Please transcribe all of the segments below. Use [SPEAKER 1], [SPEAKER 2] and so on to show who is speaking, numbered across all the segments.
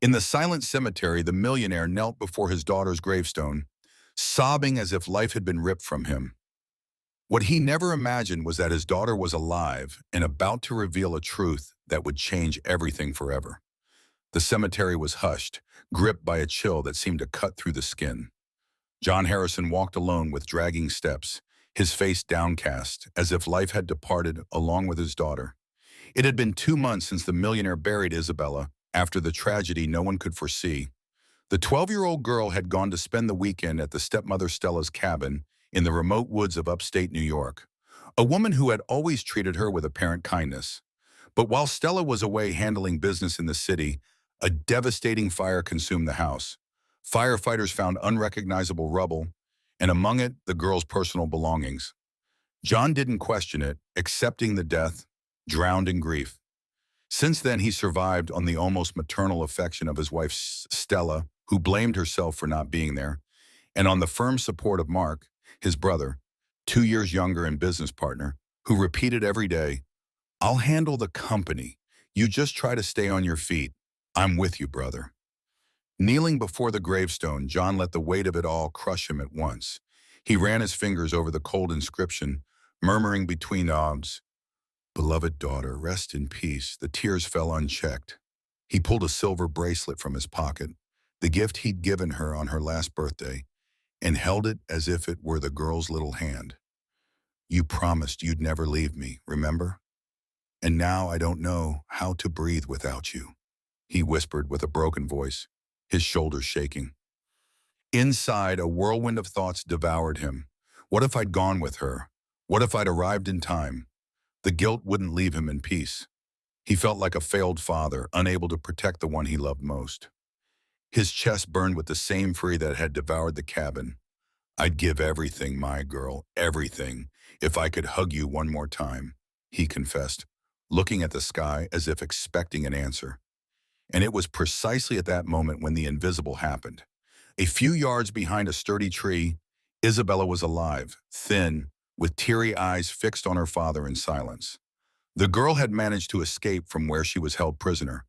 [SPEAKER 1] In the silent cemetery, the millionaire knelt before his daughter's gravestone, sobbing as if life had been ripped from him. What he never imagined was that his daughter was alive and about to reveal a truth that would change everything forever. The cemetery was hushed, gripped by a chill that seemed to cut through the skin. John Harrison walked alone with dragging steps, his face downcast, as if life had departed along with his daughter. It had been 2 months since the millionaire buried Isabella, after the tragedy no one could foresee. The 12-year-old girl had gone to spend the weekend at the stepmother Stella's cabin in the remote woods of upstate New York, a woman who had always treated her with apparent kindness. But while Stella was away handling business in the city, a devastating fire consumed the house. Firefighters found unrecognizable rubble, and among it, the girl's personal belongings. John didn't question it, accepting the death, drowned in grief. Since then, he survived on the almost maternal affection of his wife Stella, who blamed herself for not being there, and on the firm support of Mark, his brother, 2 years younger and business partner, who repeated every day, "I'll handle the company. You just try to stay on your feet. I'm with you, brother." Kneeling before the gravestone, John let the weight of it all crush him at once. He ran his fingers over the cold inscription, murmuring between sobs, "Beloved daughter, rest in peace." The tears fell unchecked. He pulled a silver bracelet from his pocket, the gift he'd given her on her last birthday, and held it as if it were the girl's little hand. "You promised you'd never leave me, remember? And now I don't know how to breathe without you," he whispered with a broken voice, his shoulders shaking. Inside, a whirlwind of thoughts devoured him. What if I'd gone with her? What if I'd arrived in time? The guilt wouldn't leave him in peace. He felt like a failed father, unable to protect the one he loved most. His chest burned with the same fury that had devoured the cabin. "I'd give everything, my girl, everything, if I could hug you one more time," he confessed, looking at the sky as if expecting an answer. And it was precisely at that moment when the invisible happened. A few yards behind a sturdy tree, Isabella was alive, thin, with teary eyes fixed on her father in silence. The girl had managed to escape from where she was held prisoner.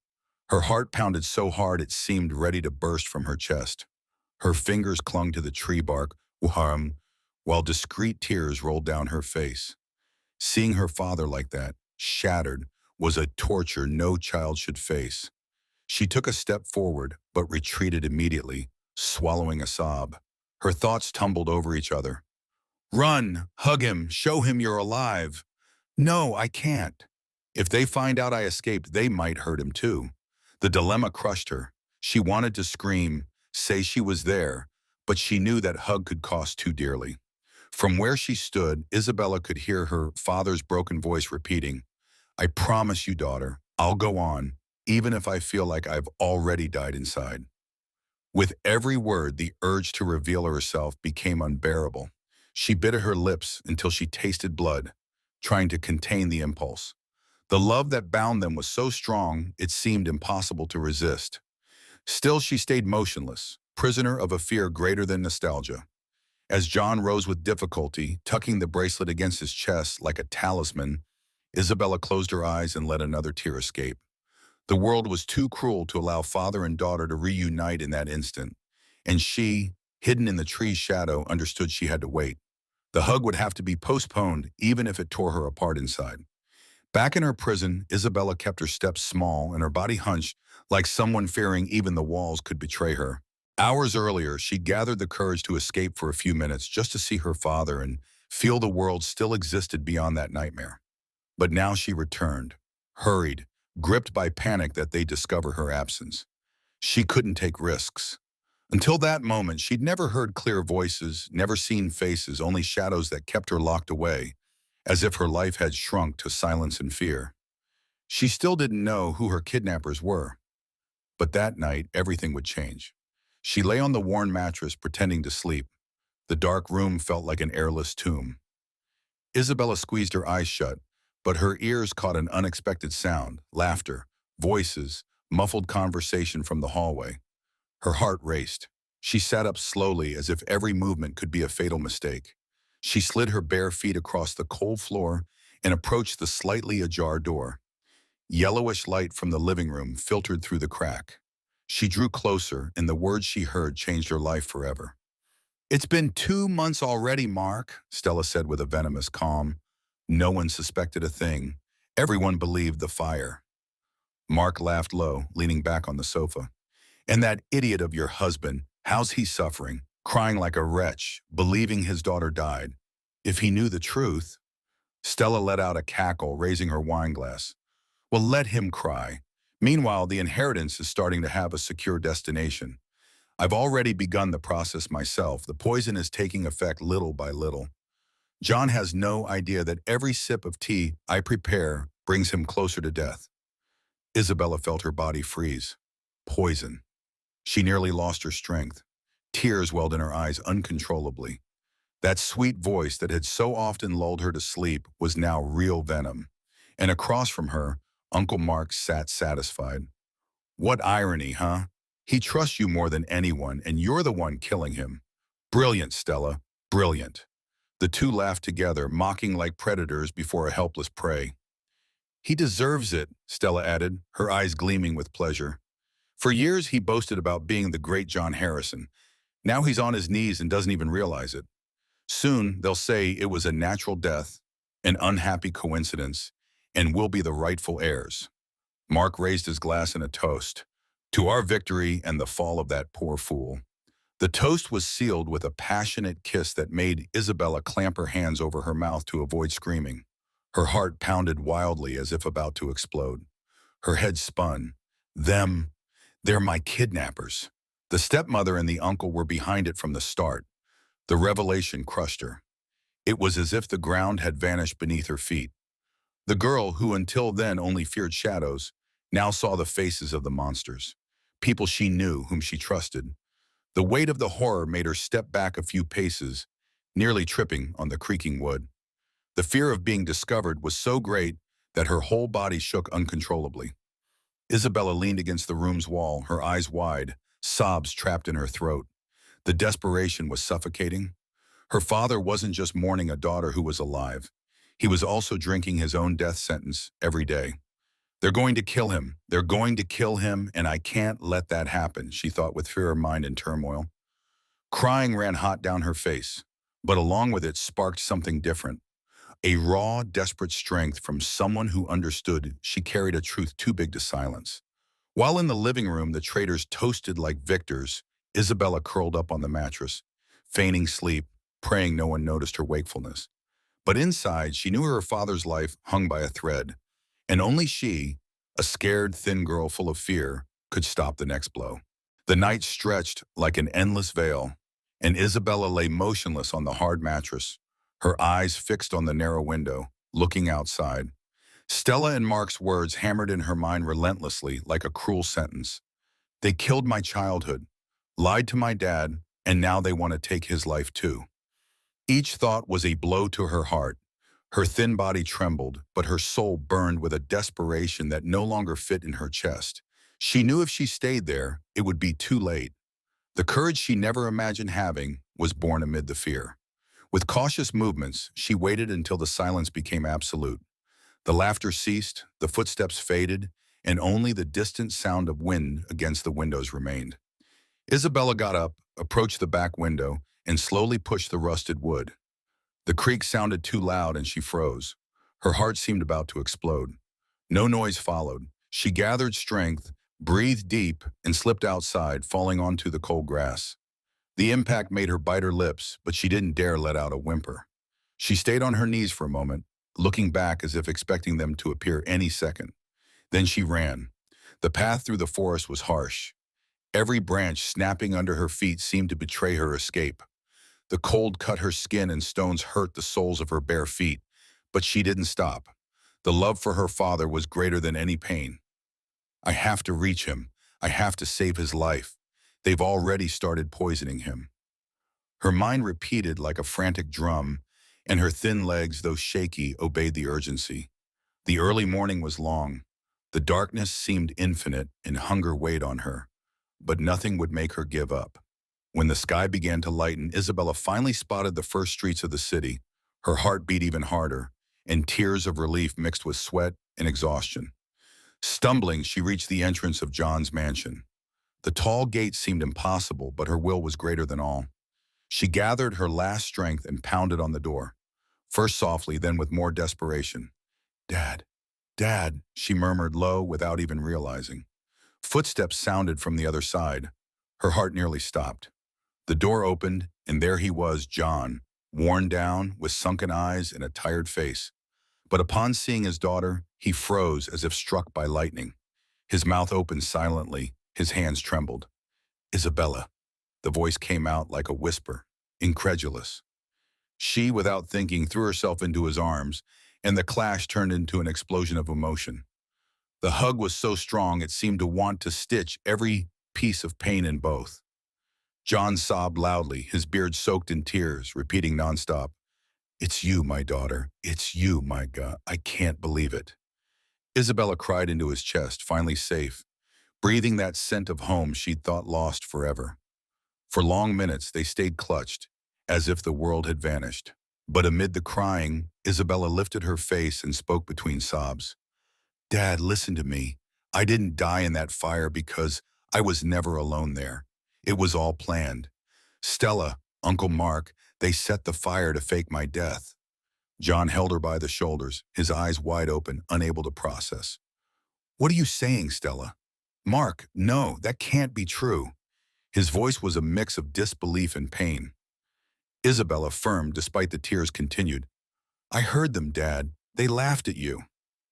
[SPEAKER 1] Her heart pounded so hard it seemed ready to burst from her chest. Her fingers clung to the tree bark, while discreet tears rolled down her face. Seeing her father like that, shattered, was a torture no child should face. She took a step forward, but retreated immediately, swallowing a sob. Her thoughts tumbled over each other. "Run, hug him, show him you're alive." "No, I can't. If they find out I escaped, they might hurt him too." The dilemma crushed her. She wanted to scream, say she was there, but she knew that hug could cost too dearly. From where she stood, Isabella could hear her father's broken voice repeating, "I promise you, daughter, I'll go on, even if I feel like I've already died inside." With every word, the urge to reveal herself became unbearable. She bit her lips until she tasted blood, trying to contain the impulse. The love that bound them was so strong, it seemed impossible to resist. Still, she stayed motionless, prisoner of a fear greater than nostalgia. As John rose with difficulty, tucking the bracelet against his chest like a talisman, Isabella closed her eyes and let another tear escape. The world was too cruel to allow father and daughter to reunite in that instant, and she, hidden in the tree's shadow, understood she had to wait. The hug would have to be postponed, even if it tore her apart inside. Back in her prison, Isabella kept her steps small and her body hunched, like someone fearing even the walls could betray her. Hours earlier, she gathered the courage to escape for a few minutes just to see her father and feel the world still existed beyond that nightmare. But now she returned, hurried, gripped by panic that they'd discover her absence. She couldn't take risks. Until that moment, she'd never heard clear voices, never seen faces, only shadows that kept her locked away, as if her life had shrunk to silence and fear. She still didn't know who her kidnappers were. But that night, everything would change. She lay on the worn mattress, pretending to sleep. The dark room felt like an airless tomb. Isabella squeezed her eyes shut, but her ears caught an unexpected sound, laughter, voices, muffled conversation from the hallway. Her heart raced. She sat up slowly as if every movement could be a fatal mistake. She slid her bare feet across the cold floor and approached the slightly ajar door. Yellowish light from the living room filtered through the crack. She drew closer, and the words she heard changed her life forever. "It's been 2 months already, Mark," Stella said with a venomous calm. No one suspected a thing. Everyone believed the fire. Mark laughed low, leaning back on the sofa. "And that idiot of your husband, how's he suffering? Crying like a wretch, believing his daughter died. If he knew the truth." Stella let out a cackle, raising her wine glass. "Well, let him cry. Meanwhile, the inheritance is starting to have a secure destination. I've already begun the process myself. The poison is taking effect little by little. John has no idea that every sip of tea I prepare brings him closer to death." Isabella felt her body freeze. Poison. She nearly lost her strength. Tears welled in her eyes uncontrollably. That sweet voice that had so often lulled her to sleep was now real venom. And across from her, Uncle Mark sat satisfied. "What irony, huh? He trusts you more than anyone, and you're the one killing him. Brilliant, Stella, brilliant." The two laughed together, mocking like predators before a helpless prey. "He deserves it," Stella added, her eyes gleaming with pleasure. "For years he boasted about being the great John Harrison. Now he's on his knees and doesn't even realize it. Soon they'll say it was a natural death, an unhappy coincidence, and we'll be the rightful heirs." Mark raised his glass in a toast. "To our victory and the fall of that poor fool." The toast was sealed with a passionate kiss that made Isabella clamp her hands over her mouth to avoid screaming. Her heart pounded wildly as if about to explode. Her head spun. They're my kidnappers. The stepmother and the uncle were behind it from the start. The revelation crushed her. It was as if the ground had vanished beneath her feet. The girl, who until then only feared shadows, now saw the faces of the monsters. People she knew, whom she trusted. The weight of the horror made her step back a few paces, nearly tripping on the creaking wood. The fear of being discovered was so great that her whole body shook uncontrollably. Isabella leaned against the room's wall, her eyes wide, sobs trapped in her throat. The desperation was suffocating. Her father wasn't just mourning a daughter who was alive. He was also drinking his own death sentence every day. "They're going to kill him. They're going to kill him, and I can't let that happen," she thought with fear of mind in turmoil. Crying ran hot down her face, but along with it sparked something different. A raw, desperate strength from someone who understood she carried a truth too big to silence. While in the living room, the traitors toasted like victors, Isabella curled up on the mattress, feigning sleep, praying no one noticed her wakefulness. But inside, she knew her father's life hung by a thread, and only she, a scared, thin girl full of fear, could stop the next blow. The night stretched like an endless veil, and Isabella lay motionless on the hard mattress, her eyes fixed on the narrow window, looking outside. Stella and Mark's words hammered in her mind relentlessly like a cruel sentence. "They killed my childhood, lied to my dad, and now they want to take his life too." Each thought was a blow to her heart. Her thin body trembled, but her soul burned with a desperation that no longer fit in her chest. She knew if she stayed there, it would be too late. The courage she never imagined having was born amid the fear. With cautious movements, she waited until the silence became absolute. The laughter ceased, the footsteps faded, and only the distant sound of wind against the windows remained. Isabella got up, approached the back window, and slowly pushed the rusted wood. The creak sounded too loud and she froze. Her heart seemed about to explode. No noise followed. She gathered strength, breathed deep, and slipped outside, falling onto the cold grass. The impact made her bite her lips, but she didn't dare let out a whimper. She stayed on her knees for a moment, looking back as if expecting them to appear any second. Then she ran. The path through the forest was harsh. Every branch snapping under her feet seemed to betray her escape. The cold cut her skin and stones hurt the soles of her bare feet, but she didn't stop. The love for her father was greater than any pain. "I have to reach him. I have to save his life. They've already started poisoning him." Her mind repeated like a frantic drum, and her thin legs, though shaky, obeyed the urgency. The early morning was long. The darkness seemed infinite, and hunger weighed on her. But nothing would make her give up. When the sky began to lighten, Isabella finally spotted the first streets of the city. Her heart beat even harder, and tears of relief mixed with sweat and exhaustion. Stumbling, she reached the entrance of John's mansion. The tall gate seemed impossible, but her will was greater than all. She gathered her last strength and pounded on the door, first softly, then with more desperation. "Dad, Dad," she murmured low without even realizing. Footsteps sounded from the other side. Her heart nearly stopped. The door opened, and there he was, John, worn down, with sunken eyes and a tired face. But upon seeing his daughter, he froze as if struck by lightning. His mouth opened silently, his hands trembled. "Isabella." The voice came out like a whisper, incredulous. She, without thinking, threw herself into his arms, and the clash turned into an explosion of emotion. The hug was so strong it seemed to want to stitch every piece of pain in both. John sobbed loudly, his beard soaked in tears, repeating nonstop, "It's you, my daughter. It's you, my God. I can't believe it." Isabella cried into his chest, finally safe, breathing that scent of home she'd thought lost forever. For long minutes they stayed clutched, as if the world had vanished. But amid the crying, Isabella lifted her face and spoke between sobs. "Dad, listen to me. I didn't die in that fire because I was never alone there. It was all planned. Stella, Uncle Mark, they set the fire to fake my death." John held her by the shoulders, his eyes wide open, unable to process. "What are you saying, Stella?" "Mark, no, that can't be true." His voice was a mix of disbelief and pain. Isabella, firm despite the tears, continued, "I heard them, Dad. They laughed at you.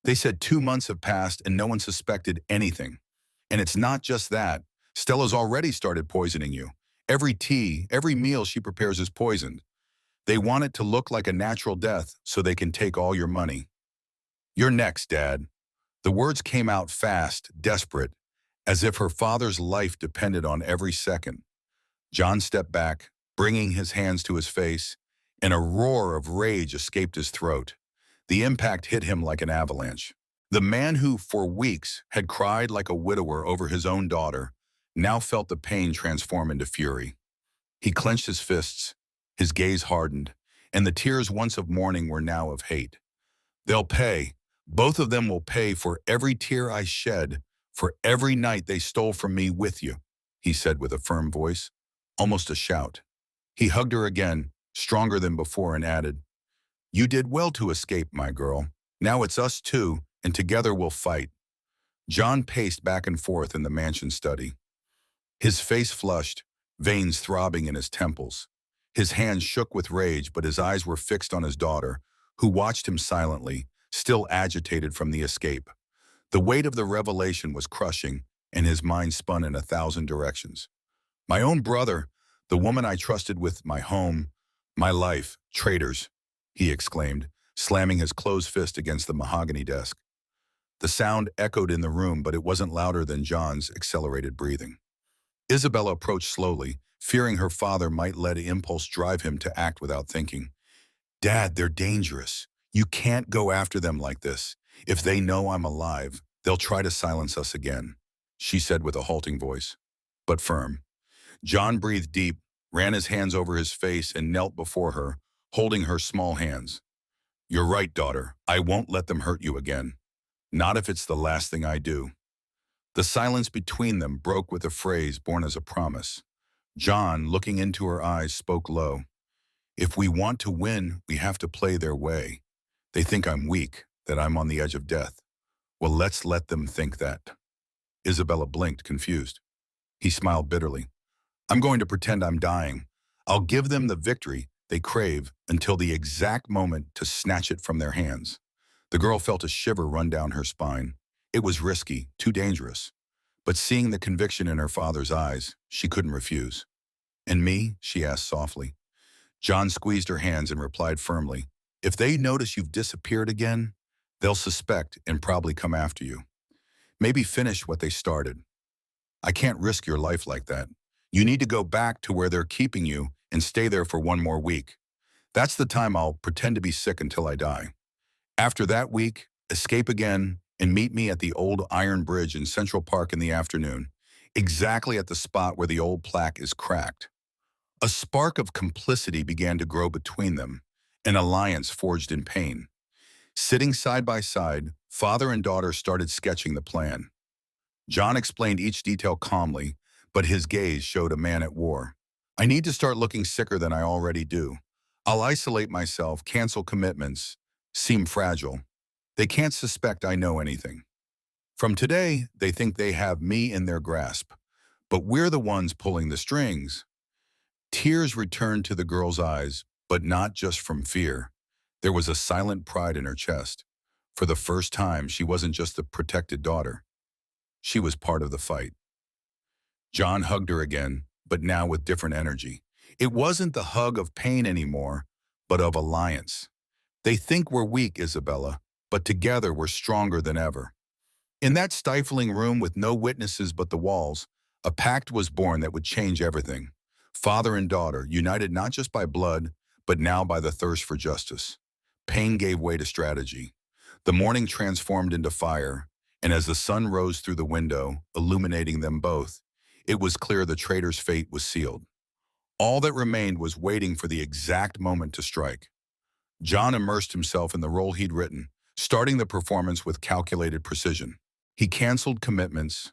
[SPEAKER 1] They said 2 months have passed and no one suspected anything. And it's not just that. Stella's already started poisoning you. Every tea, every meal she prepares is poisoned. They want it to look like a natural death so they can take all your money. You're next, Dad." The words came out fast, desperate, as if her father's life depended on every second. John stepped back, bringing his hands to his face, and a roar of rage escaped his throat. The impact hit him like an avalanche. The man who, for weeks, had cried like a widower over his own daughter, now felt the pain transform into fury. He clenched his fists, his gaze hardened, and the tears once of mourning were now of hate. "They'll pay. Both of them will pay for every tear I shed, for every night they stole from me with you," he said with a firm voice, almost a shout. He hugged her again, stronger than before, and added, "You did well to escape, my girl. Now it's us two, and together we'll fight." John paced back and forth in the mansion study. His face flushed, veins throbbing in his temples. His hands shook with rage, but his eyes were fixed on his daughter, who watched him silently, still agitated from the escape. The weight of the revelation was crushing, and his mind spun in 1,000 directions. "My own brother, the woman I trusted with my home, my life, traitors," he exclaimed, slamming his closed fist against the mahogany desk. The sound echoed in the room, but it wasn't louder than John's accelerated breathing. Isabella approached slowly, fearing her father might let impulse drive him to act without thinking. "Dad, they're dangerous. You can't go after them like this. If they know I'm alive, they'll try to silence us again," she said with a halting voice, but firm. John breathed deep, ran his hands over his face, and knelt before her, holding her small hands. "You're right, daughter. I won't let them hurt you again. Not if it's the last thing I do." The silence between them broke with a phrase born as a promise. John, looking into her eyes, spoke low. "If we want to win, we have to play their way. They think I'm weak, that I'm on the edge of death. Well, let's let them think that." Isabella blinked, confused. He smiled bitterly. "I'm going to pretend I'm dying. I'll give them the victory they crave until the exact moment to snatch it from their hands." The girl felt a shiver run down her spine. It was risky, too dangerous. But seeing the conviction in her father's eyes, she couldn't refuse. "And me?" she asked softly. John squeezed her hands and replied firmly, "If they notice you've disappeared again, they'll suspect and probably come after you. Maybe finish what they started. I can't risk your life like that. You need to go back to where they're keeping you and stay there for 1 more week. That's the time I'll pretend to be sick until I die. After that week, escape again and meet me at the old iron bridge in Central Park in the afternoon, exactly at the spot where the old plaque is cracked." A spark of complicity began to grow between them, an alliance forged in pain. Sitting side by side, father and daughter started sketching the plan. John explained each detail calmly, but his gaze showed a man at war. I need to start looking sicker than I already do. I'll isolate myself, cancel commitments, seem fragile. They can't suspect I know anything. From today, they think they have me in their grasp, but we're the ones pulling the strings. Tears returned to the girl's eyes, but not just from fear. There was a silent pride in her chest. For the first time, she wasn't just the protected daughter. She was part of the fight. John hugged her again, but now with different energy. It wasn't the hug of pain anymore, but of alliance. They think we're weak, Isabella, but together we're stronger than ever. In that stifling room with no witnesses but the walls, a pact was born that would change everything. Father and daughter, united not just by blood, but now by the thirst for justice. Pain gave way to strategy. The morning transformed into fire, and as the sun rose through the window, illuminating them both, it was clear the traitor's fate was sealed. All that remained was waiting for the exact moment to strike. John immersed himself in the role he'd written, starting the performance with calculated precision. He canceled commitments,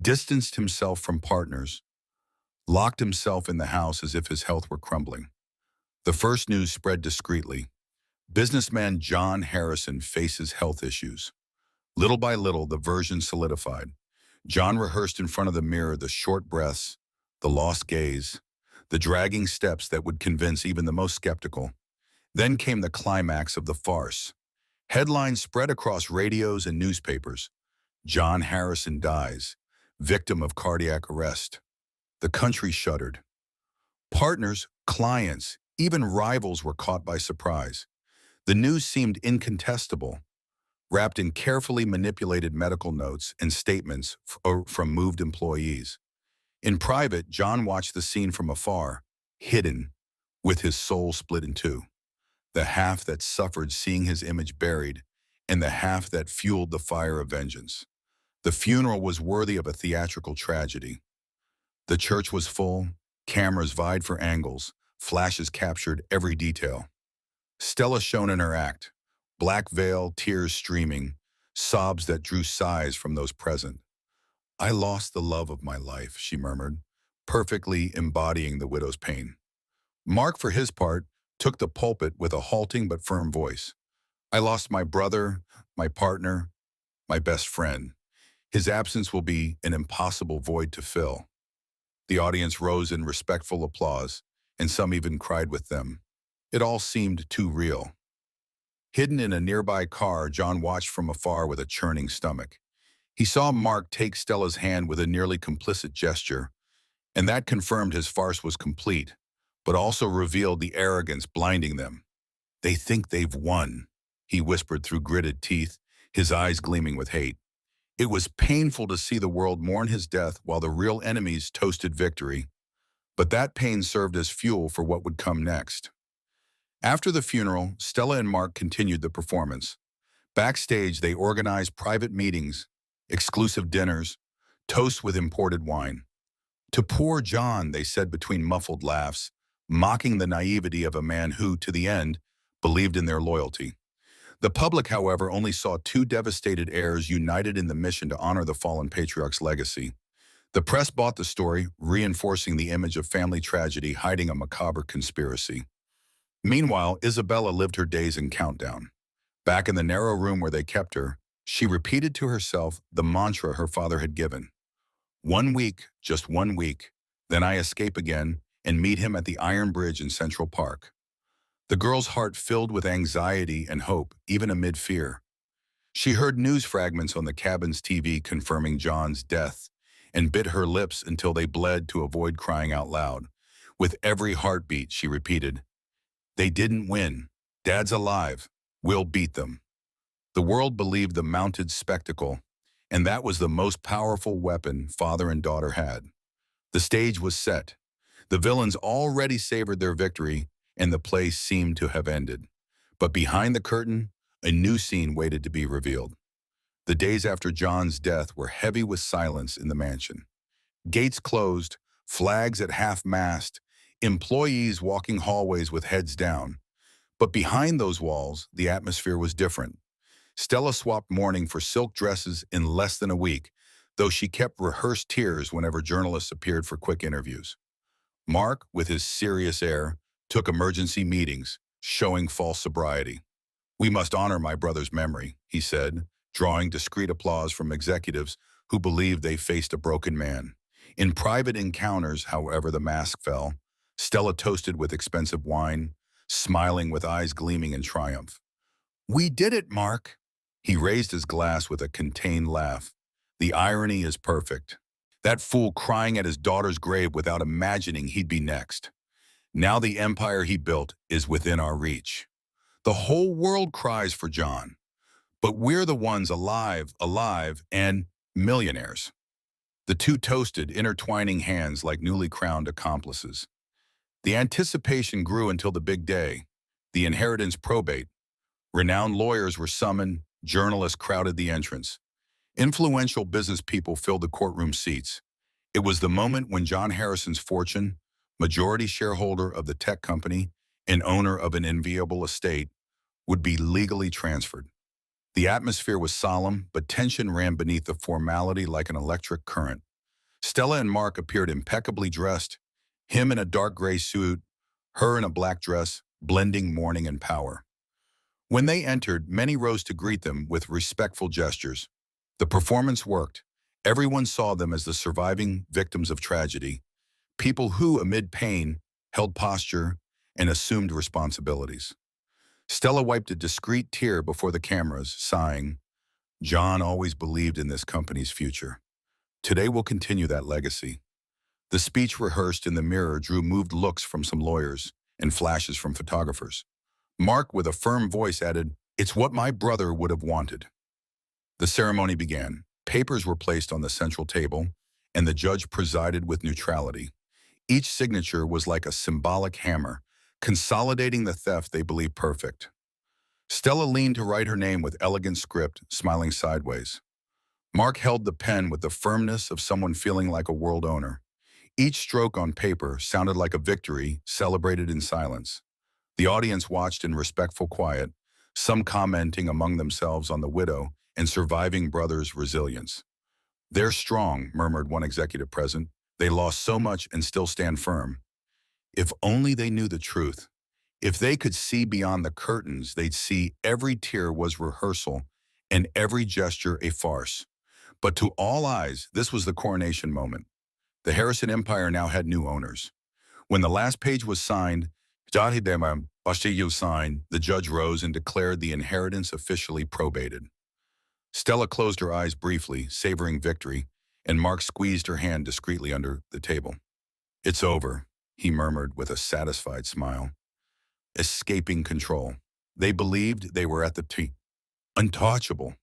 [SPEAKER 1] distanced himself from partners, locked himself in the house as if his health were crumbling. The first news spread discreetly. Businessman John Harrison faces health issues. Little by little, the version solidified. John rehearsed in front of the mirror the short breaths, the lost gaze, the dragging steps that would convince even the most skeptical. Then came the climax of the farce. Headlines spread across radios and newspapers. John Harrison dies, victim of cardiac arrest. The country shuddered. Partners, clients, even rivals were caught by surprise. The news seemed incontestable, wrapped in carefully manipulated medical notes and statements from moved employees. In private, John watched the scene from afar, hidden, with his soul split in two. The half that suffered seeing his image buried, and the half that fueled the fire of vengeance. The funeral was worthy of a theatrical tragedy. The church was full, cameras vied for angles, flashes captured every detail. Stella shone in her act, black veil, tears streaming, sobs that drew sighs from those present. "I lost the love of my life," she murmured, perfectly embodying the widow's pain. Mark, for his part, took the pulpit with a halting but firm voice. "I lost my brother, my partner, my best friend. His absence will be an impossible void to fill." The audience rose in respectful applause, and some even cried with them. It all seemed too real. Hidden in a nearby car, John watched from afar with a churning stomach. He saw Mark take Stella's hand with a nearly complicit gesture, and that confirmed his farce was complete, but also revealed the arrogance blinding them. "They think they've won," he whispered through gritted teeth, his eyes gleaming with hate. It was painful to see the world mourn his death while the real enemies toasted victory, but that pain served as fuel for what would come next. After the funeral, Stella and Mark continued the performance. Backstage, they organized private meetings, exclusive dinners, toasts with imported wine. "To poor John," they said between muffled laughs, mocking the naivety of a man who, to the end, believed in their loyalty. The public, however, only saw two devastated heirs united in the mission to honor the fallen patriarch's legacy. The press bought the story, reinforcing the image of family tragedy hiding a macabre conspiracy. Meanwhile, Isabella lived her days in countdown. Back in the narrow room where they kept her, she repeated to herself the mantra her father had given. 1 week, just 1 week, then I escape again and meet him at the Iron Bridge in Central Park. The girl's heart filled with anxiety and hope, even amid fear. She heard news fragments on the cabin's TV confirming John's death and bit her lips until they bled to avoid crying out loud. With every heartbeat, she repeated, "They didn't win. Dad's alive. We'll beat them." The world believed the mounted spectacle, and that was the most powerful weapon father and daughter had. The stage was set. The villains already savored their victory, and the play seemed to have ended. But behind the curtain, a new scene waited to be revealed. The days after John's death were heavy with silence in the mansion. Gates closed, flags at half-mast, employees walking hallways with heads down. But behind those walls, the atmosphere was different. Stella swapped mourning for silk dresses in less than a week. though she kept rehearsed tears whenever journalists appeared for quick interviews. Mark, with his serious air, took emergency meetings, showing false sobriety. "We must honor my brother's memory," he said, drawing discreet applause from executives who believed they faced a broken man. In private encounters, however, the mask fell. Stella toasted with expensive wine, smiling with eyes gleaming in triumph. "We did it, Mark." He raised his glass with a contained laugh. "The irony is perfect. That fool crying at his daughter's grave without imagining he'd be next. Now the empire he built is within our reach. The whole world cries for John, but we're the ones alive, and millionaires." The two toasted, intertwining hands like newly crowned accomplices. The anticipation grew until the big day, the inheritance probate. Renowned lawyers were summoned, journalists crowded the entrance. Influential business people filled the courtroom seats. It was the moment when John Harrison's fortune, majority shareholder of the tech company and owner of an enviable estate, would be legally transferred. The atmosphere was solemn, but tension ran beneath the formality like an electric current. Stella and Mark appeared impeccably dressed, him in a dark gray suit, her in a black dress, blending mourning and power. When they entered, many rose to greet them with respectful gestures. The performance worked. Everyone saw them as the surviving victims of tragedy, people who, amid pain, held posture and assumed responsibilities. Stella wiped a discreet tear before the cameras, sighing, "John always believed in this company's future. Today will continue that legacy." The speech rehearsed in the mirror drew moved looks from some lawyers and flashes from photographers. Mark, with a firm voice, added, "It's what my brother would have wanted." The ceremony began. Papers were placed on the central table, and the judge presided with neutrality. Each signature was like a symbolic hammer, consolidating the theft they believed perfect. Stella leaned to write her name with elegant script, smiling sideways. Mark held the pen with the firmness of someone feeling like a world owner. Each stroke on paper sounded like a victory, celebrated in silence. The audience watched in respectful quiet, some commenting among themselves on the widow and surviving brother's resilience. "They're strong," murmured one executive present. "They lost so much and still stand firm." If only they knew the truth. If they could see beyond the curtains, they'd see every tear was rehearsal and every gesture a farce. But to all eyes, this was the coronation moment. The Harrison Empire now had new owners. When the last page was signed, the judge rose and declared the inheritance officially probated. Stella closed her eyes briefly, savoring victory, and Mark squeezed her hand discreetly under the table. "It's over," he murmured with a satisfied smile. Escaping control. They believed they were at the untouchable,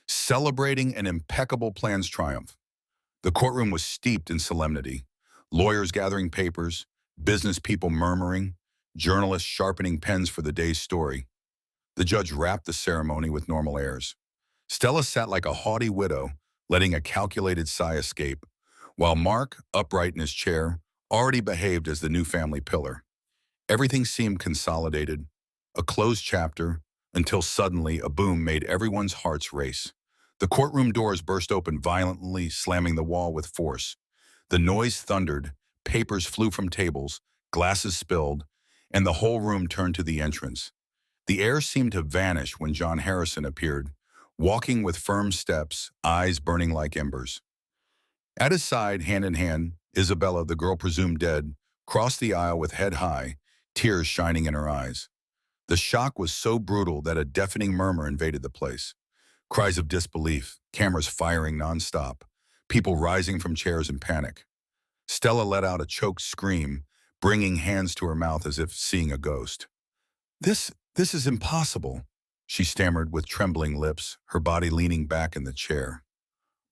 [SPEAKER 1] celebrating an impeccable plan's triumph. The courtroom was steeped in solemnity. Lawyers gathering papers, business people murmuring, journalists sharpening pens for the day's story. The judge wrapped the ceremony with normal airs. Stella sat like a haughty widow, letting a calculated sigh escape, while Mark, upright in his chair, already behaved as the new family pillar. Everything seemed consolidated, a closed chapter, until suddenly a boom made everyone's hearts race. The courtroom doors burst open violently, slamming the wall with force. The noise thundered, papers flew from tables, glasses spilled, and the whole room turned to the entrance. The air seemed to vanish when John Harrison appeared, walking with firm steps, eyes burning like embers. At his side, hand in hand, Isabella, the girl presumed dead, crossed the aisle with head high, tears shining in her eyes. The shock was so brutal that a deafening murmur invaded the place. Cries of disbelief, cameras firing nonstop, people rising from chairs in panic. Stella let out a choked scream, bringing hands to her mouth as if seeing a ghost. This is impossible," she stammered with trembling lips, her body leaning back in the chair.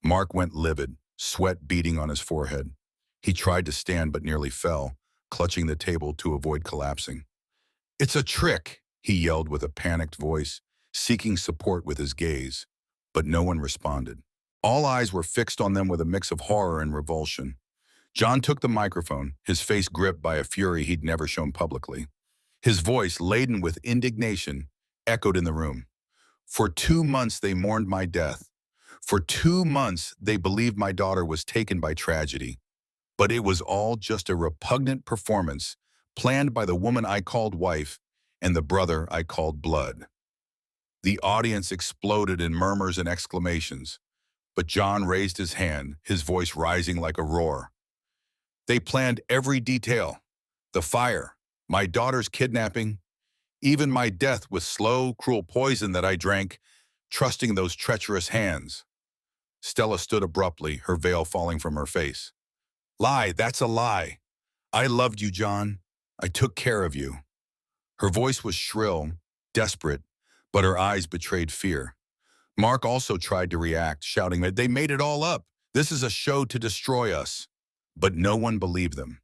[SPEAKER 1] Mark went livid, sweat beading on his forehead. He tried to stand but nearly fell, clutching the table to avoid collapsing. "It's a trick," he yelled with a panicked voice, seeking support with his gaze. But no one responded. All eyes were fixed on them with a mix of horror and revulsion. John took the microphone, his face gripped by a fury he'd never shown publicly. His voice, laden with indignation, echoed in the room. "For 2 months they mourned my death. For 2 months, they believed my daughter was taken by tragedy, but it was all just a repugnant performance planned by the woman I called wife and the brother I called blood. The audience exploded in murmurs and exclamations, but John raised his hand, his voice rising like a roar. They planned every detail: the fire, my daughter's kidnapping, even my death with slow, cruel poison that I drank, trusting those treacherous hands. Stella stood abruptly, her veil falling from her face. Lie, that's a lie. I loved you, John. I took care of you. Her voice was shrill, desperate, but her eyes betrayed fear. Mark also tried to react, shouting that they made it all up. This is a show to destroy us. But no one believed them.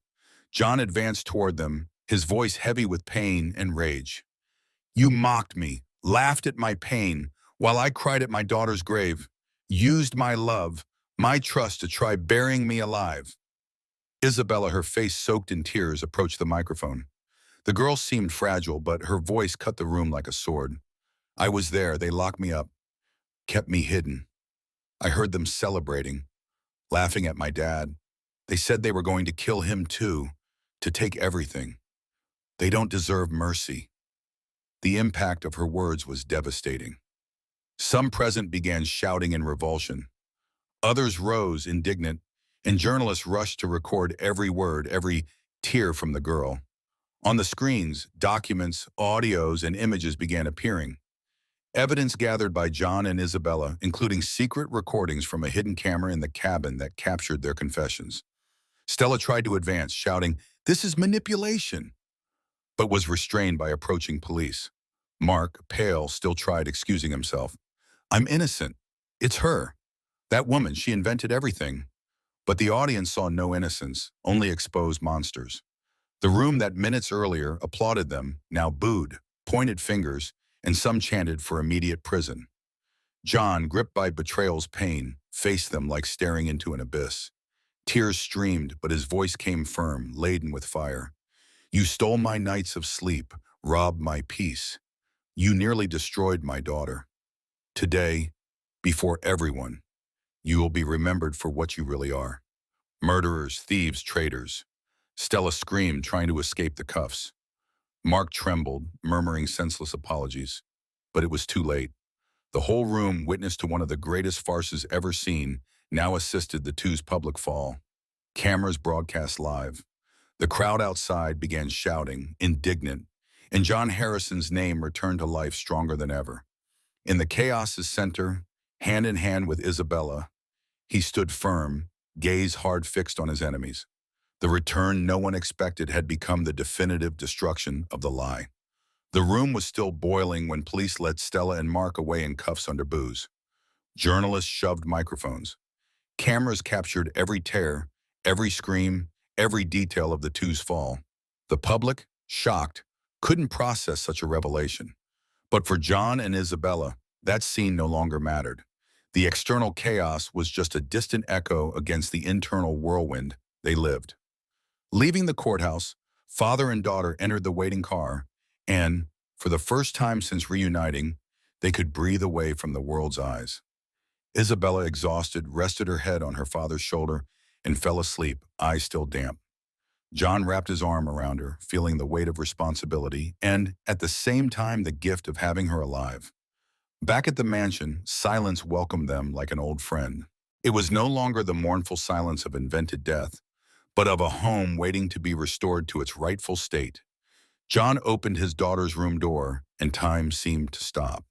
[SPEAKER 1] John advanced toward them, his voice heavy with pain and rage. You mocked me, laughed at my pain, while I cried at my daughter's grave, used my love, my trust to try burying me alive. Isabella, her face soaked in tears, approached the microphone. The girl seemed fragile, but her voice cut the room like a sword. I was there. They locked me up, kept me hidden. I heard them celebrating, laughing at my dad. They said they were going to kill him too, to take everything. They don't deserve mercy. The impact of her words was devastating. Some present began shouting in revulsion. Others rose indignant, and journalists rushed to record every word, every tear from the girl. On the screens, documents, audios, and images began appearing. Evidence gathered by John and Isabella, including secret recordings from a hidden camera in the cabin that captured their confessions. Stella tried to advance, shouting, "This is manipulation," but was restrained by approaching police. Mark, pale, still tried excusing himself. I'm innocent. It's her. That woman, she invented everything. But the audience saw no innocence, only exposed monsters. The room that minutes earlier applauded them now booed, pointed fingers, and some chanted for immediate prison. John, gripped by betrayal's pain, faced them like staring into an abyss. Tears streamed, but his voice came firm, laden with fire. You stole my nights of sleep, robbed my peace. You nearly destroyed my daughter. Today, before everyone, you will be remembered for what you really are. Murderers, thieves, traitors. Stella screamed, trying to escape the cuffs. Mark trembled, murmuring senseless apologies. But it was too late. The whole room, witness to one of the greatest farces ever seen, now assisted the two's public fall. Cameras broadcast live. The crowd outside began shouting, indignant, and John Harrison's name returned to life stronger than ever. In the chaos's center, hand in hand with Isabella, he stood firm, gaze hard fixed on his enemies. The return no one expected had become the definitive destruction of the lie. The room was still boiling when police led Stella and Mark away in cuffs under booze. Journalists shoved microphones. Cameras captured every tear, every scream, every detail of the two's fall. The public, shocked, couldn't process such a revelation. But for John and Isabella, that scene no longer mattered. The external chaos was just a distant echo against the internal whirlwind they lived. Leaving the courthouse, father and daughter entered the waiting car, and, for the first time since reuniting, they could breathe away from the world's eyes. Isabella, exhausted, rested her head on her father's shoulder and fell asleep, eyes still damp. John wrapped his arm around her, feeling the weight of responsibility and, at the same time, the gift of having her alive. Back at the mansion, silence welcomed them like an old friend. It was no longer the mournful silence of invented death, but of a home waiting to be restored to its rightful state. John opened his daughter's room door, and time seemed to stop.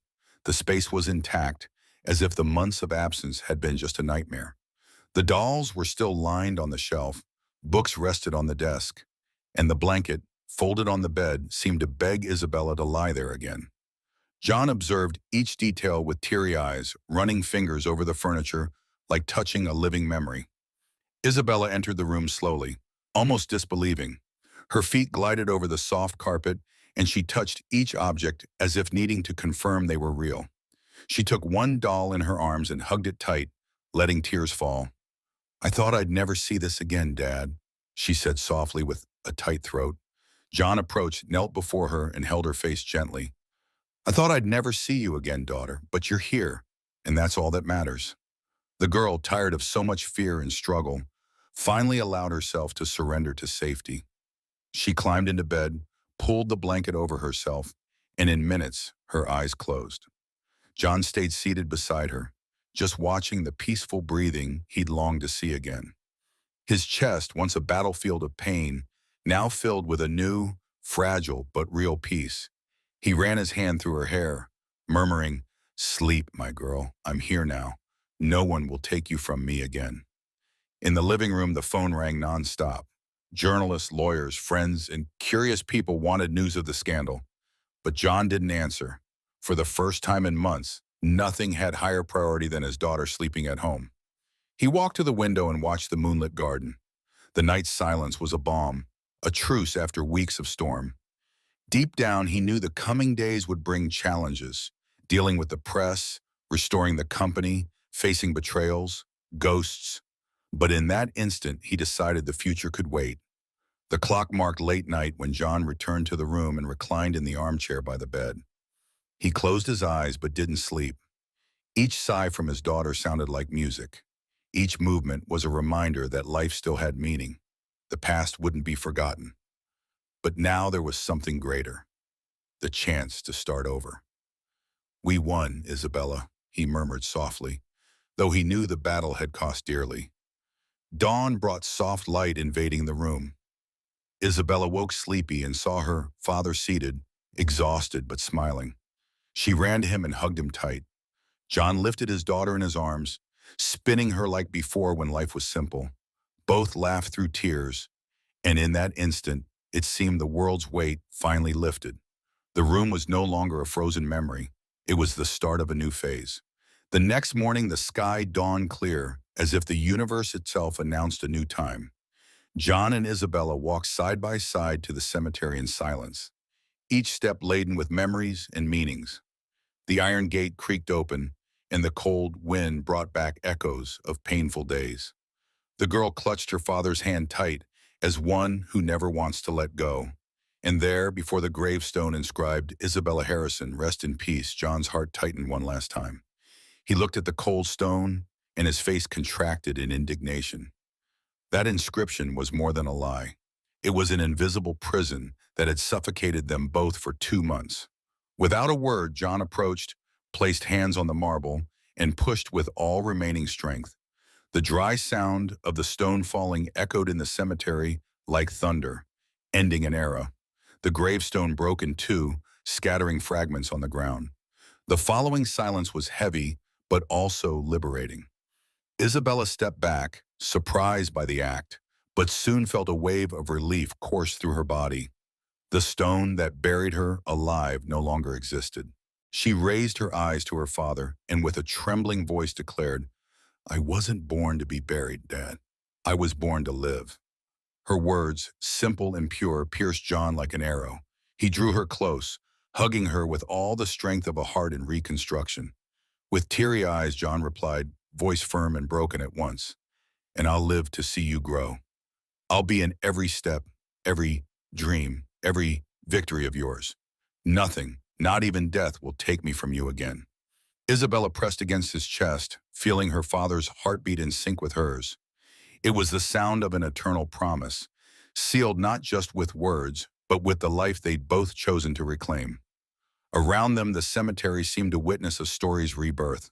[SPEAKER 1] The space was intact, as if the months of absence had been just a nightmare. The dolls were still lined on the shelf, books rested on the desk, and the blanket, folded on the bed, seemed to beg Isabella to lie there again. John observed each detail with teary eyes, running fingers over the furniture like touching a living memory. Isabella entered the room slowly, almost disbelieving. Her feet glided over the soft carpet, and she touched each object as if needing to confirm they were real. She took one doll in her arms and hugged it tight, letting tears fall. I thought I'd never see this again, Dad, she said softly with a tight throat. John approached, knelt before her, and held her face gently. I thought I'd never see you again, daughter, but you're here, and that's all that matters. The girl, tired of so much fear and struggle, finally allowed herself to surrender to safety. She climbed into bed, pulled the blanket over herself, and in minutes, her eyes closed. John stayed seated beside her, just watching the peaceful breathing he'd longed to see again. His chest, once a battlefield of pain, now filled with a new, fragile but real peace. He ran his hand through her hair, murmuring, "Sleep, my girl, I'm here now. No one will take you from me again." In the living room, the phone rang nonstop. Journalists, lawyers, friends, and curious people wanted news of the scandal. But John didn't answer. For the first time in months, nothing had higher priority than his daughter sleeping at home. He walked to the window and watched the moonlit garden. The night's silence was a balm, a truce after weeks of storm. Deep down, he knew the coming days would bring challenges, dealing with the press, restoring the company, facing betrayals, ghosts. But in that instant, he decided the future could wait. The clock marked late night when John returned to the room and reclined in the armchair by the bed. He closed his eyes but didn't sleep. Each sigh from his daughter sounded like music. Each movement was a reminder that life still had meaning. The past wouldn't be forgotten. But now there was something greater, the chance to start over. "We won, Isabella," he murmured softly, though he knew the battle had cost dearly. Dawn brought soft light invading the room. Isabella woke sleepy and saw her father seated, exhausted but smiling. She ran to him and hugged him tight. John lifted his daughter in his arms, spinning her like before when life was simple. Both laughed through tears, and in that instant, it seemed the world's weight finally lifted. The room was no longer a frozen memory. It was the start of a new phase. The next morning, the sky dawned clear, as if the universe itself announced a new time. John and Isabella walked side by side to the cemetery in silence, each step laden with memories and meanings. The iron gate creaked open, and the cold wind brought back echoes of painful days. The girl clutched her father's hand tight, as one who never wants to let go. And there, before the gravestone inscribed Isabella Harrison, rest in peace, John's heart tightened one last time. He looked at the cold stone, and his face contracted in indignation. That inscription was more than a lie. It was an invisible prison that had suffocated them both for 2 months. Without a word, John approached, placed hands on the marble, and pushed with all remaining strength. The dry sound of the stone falling echoed in the cemetery like thunder, ending an era. The gravestone broke in two, scattering fragments on the ground. The following silence was heavy, but also liberating. Isabella stepped back, surprised by the act, but soon felt a wave of relief course through her body. The stone that buried her alive no longer existed. She raised her eyes to her father and with a trembling voice declared, "I wasn't born to be buried, Dad. I was born to live." Her words, simple and pure, pierced John like an arrow. He drew her close, hugging her with all the strength of a heart in reconstruction. With teary eyes, John replied, voice firm and broken at once, "And I'll live to see you grow. I'll be in every step, every dream, every victory of yours. Nothing, not even death, will take me from you again." Isabella pressed against his chest, feeling her father's heartbeat in sync with hers. It was the sound of an eternal promise, sealed not just with words, but with the life they'd both chosen to reclaim. Around them, the cemetery seemed to witness a story's rebirth.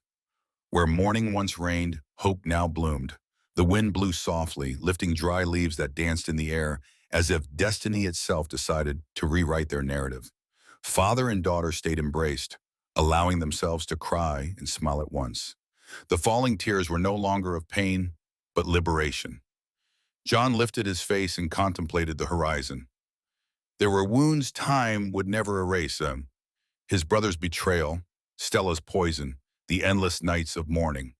[SPEAKER 1] Where mourning once reigned, hope now bloomed. The wind blew softly, lifting dry leaves that danced in the air, as if destiny itself decided to rewrite their narrative. Father and daughter stayed embraced, allowing themselves to cry and smile at once. The falling tears were no longer of pain, but liberation. John lifted his face and contemplated the horizon. There were wounds time would never erase them. His brother's betrayal, Stella's poison, the endless nights of mourning.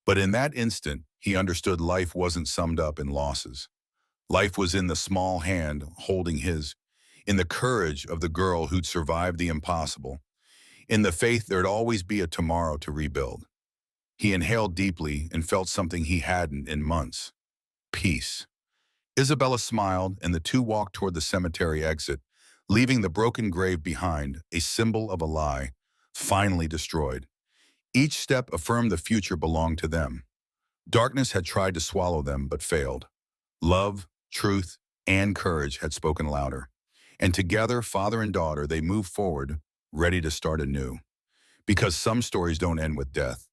[SPEAKER 1] But in that instant, he understood life wasn't summed up in losses. Life was in the small hand holding his, in the courage of the girl who'd survived the impossible, in the faith there'd always be a tomorrow to rebuild. He inhaled deeply and felt something he hadn't in months. Peace. Isabella smiled, and the two walked toward the cemetery exit, leaving the broken grave behind, a symbol of a lie, finally destroyed. Each step affirmed the future belonged to them. Darkness had tried to swallow them but failed. Love, truth, and courage had spoken louder. And together, father and daughter, they moved forward, ready to start anew. Because some stories don't end with death.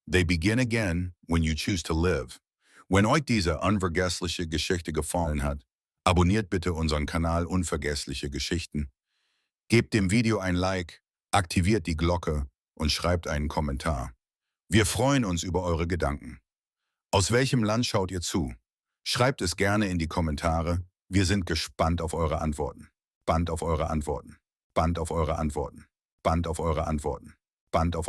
[SPEAKER 1] They begin again when you choose to live. Wenn euch diese unvergessliche Geschichte gefallen hat, abonniert bitte unseren Kanal Unvergessliche Geschichten. Gebt dem Video ein Like, aktiviert die Glocke und schreibt einen Kommentar. Wir freuen uns über eure Gedanken. Aus welchem Land schaut ihr zu? Schreibt es gerne in die Kommentare. Wir sind gespannt auf eure Antworten. Band auf eure Antworten. Band auf eure Antworten. Band auf eure Antworten. Band auf